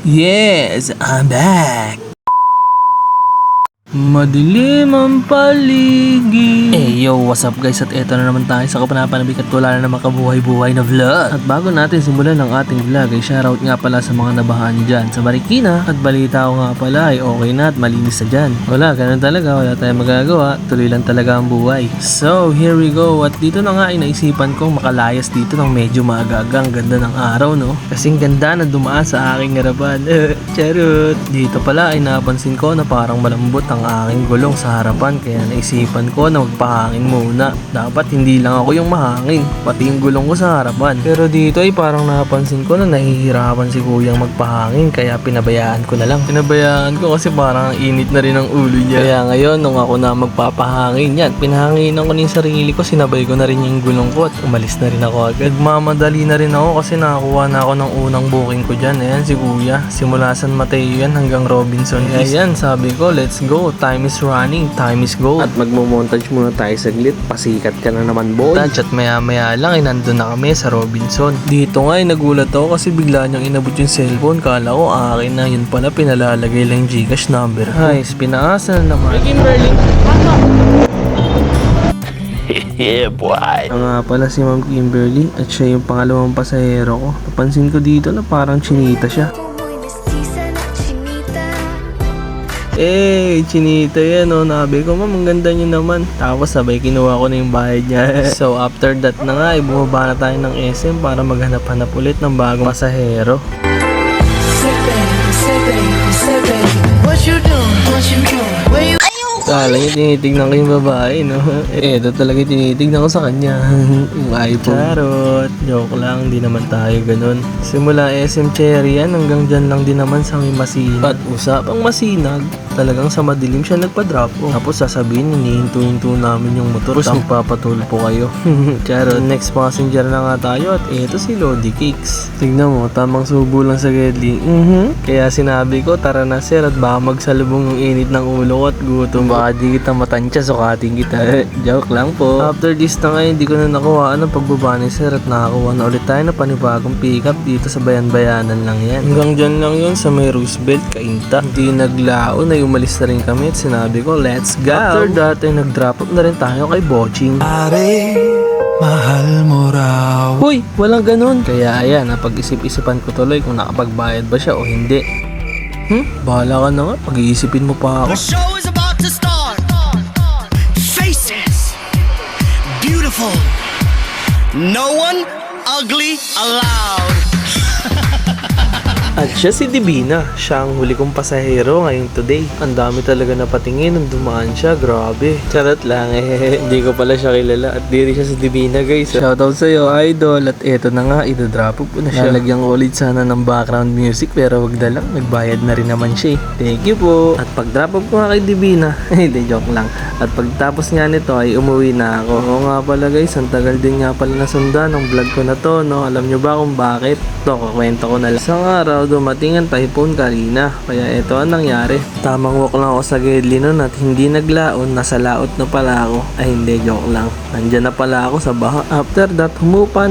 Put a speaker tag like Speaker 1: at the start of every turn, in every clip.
Speaker 1: Yes, I'm back. Madilim ang paligid. Yo, what's up guys? At eto na naman tayo sa kapanapanabik at wala na naman kabuhay-buhay na vlog. At bago natin simulan ang ating vlog ay shoutout nga pala sa mga nabahaan dyan sa Marikina. At balita ko nga pala ay okay na at malinis na dyan. Wala, ganun talaga. Wala tayong magagawa. Tuloy lang talaga ang buhay. So, here we go. At dito na nga ay naisipan kong makalayas dito ng medyo maaga-aga. Ang ganda ng araw, no? Kasing ganda na dumaan sa aking harapan. Charot! Dito pala ay napansin ko na parang malambot ang aking gulong sa harapan, kaya naisipan ko na magpahangin muna. Dapat hindi lang ako yung mahangin, pati yung gulong ko sa harapan. Pero dito ay parang napansin ko na nahihirapan si kuyang magpahangin, kaya pinabayaan ko na lang. Pinabayaan ko kasi parang init na rin ang ulo niya. Kaya ngayon nung ako na magpapahangin yan, pinahanginan ko na yung sarili ko, sinabay ko na rin yung gulong ko at umalis na rin ako agad. Nagmamadali na rin ako kasi nakakuha na ako ng unang booking ko dyan. Ayan si kuya, simula San Mateo yan hanggang Robinson. Ayan, sabi ko let's go. Time is running, time is gold. At magmo-montage muna tayo saglit. Pasikat ka na naman, boy. At maya-maya lang ay nandun na kami sa Robinson. Dito nga ay nagulat ako kasi bigla niyang inabot yung cellphone. Kala ko akin na, yun pala pinalalagay lang yung Gcash number. Ay, pinaasa na naman. Kimberly, yeah, boy. Nga pala si Ma'am Kimberly at siya yung pangalawang pasahero ko. Napansin ko dito na parang chinita siya. Chinita yan, nabi ko, ma'am, ang ganda niyo naman. Tapos sabay kinuha ko na yung bayad niya. So after that na nga, bumaba na tayo ng SM para maghanap-hanap ulit ng bagong pasahero. Kala niya tinitignan ko yung babae, no? Ito talaga tinitignan ko sa kanya. Yung iPhone. Charot. Joke lang, di naman tayo ganun. Simula SM Cherry yan, hanggang dyan lang din naman sa may Masinag. At usapang Masinag, talagang sa madilim siya nagpa-drop off. Tapos sasabihin, hinihinto namin yung motor. Tapos magpapatulpo kayo. Charot. Next passenger na nga tayo at ito si Lodi Cakes. Tignan mo, tamang subo lang sa Gedli. Kaya sinabi ko, tara na sir at baka magsalubong yung init ng ulo ko at gutom. Baka di kita matansya, sukatin kita. Joke lang po. After this na ngayon, hindi ko na nakuhaan ang pagbaba ni sir at nakakuha na ulit tayo na panibagong pickup dito sa bayan-bayanan lang yan. Hanggang dyan lang yun sa may Roosevelt, Kainta. Hindi naglaon ay umalis na rin kami at sinabi ko, let's go! After that ay nag-drop up na rin tayo kay Boching. Pare, mahal mo raw. Uy, walang ganun. Kaya ayan, napag-isip-isipan ko tuloy kung nakapagbayad ba siya o hindi. Bahala ka na nga, pag-iisipin mo pa ako.
Speaker 2: To start. Faces beautiful, no one ugly allowed.
Speaker 1: At siya si Divina, siya ang huli kong pasahero ngayong today. Ang dami talaga na patingin nung dumaan siya, grabe. Charot lang hindi ko pala siya kilala at di rin siya si Divina guys. Shoutout sa'yo idol at eto na nga, idodrop ko na siya. Lalagyan ko ulit sana ng background music pero wag na lang, nagbayad na rin naman siya. Thank you po. At pag drop up ko nga kay Divina, hindi joke lang. At pagtapos nga nito ay umuwi na ako. Oo nga pala guys, ang tagal din nga pala nasundan ng vlog ko na to, no? Alam nyo ba kung bakit? Ito, kukwento ko na lang. Isang araw dumating ang typhoon kanina, kaya ito ang nangyari. Tamang walk lang ako sa Gedli nun at hindi naglaon, nasa laot na pala ako. Ay hindi, joke lang. Nandyan na pala ako sa baha. After that, humupa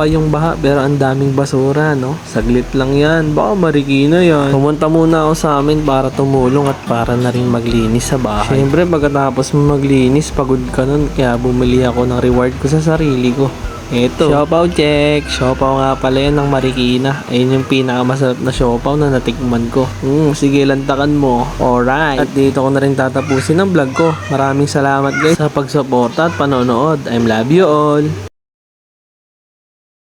Speaker 1: yung baha pero ang daming basura, no? Saglit lang yan, baka Marikina yan. Pumunta muna ako sa amin para tumulong at para na rin maglinis sa bahay. Siyempre, pagkatapos mo maglinis, pagod ka nun, kaya bumili ako ng reward ko sa sarili ko. Ito, siopaw check. Siopaw nga pala yan ng Marikina. Ayun yung pinakamasarap na siopaw na natikman ko. Sige, lantakan mo. Alright. At dito ko na rin tatapusin ang vlog ko. Maraming salamat guys sa pagsuporta at panonood. I love you all.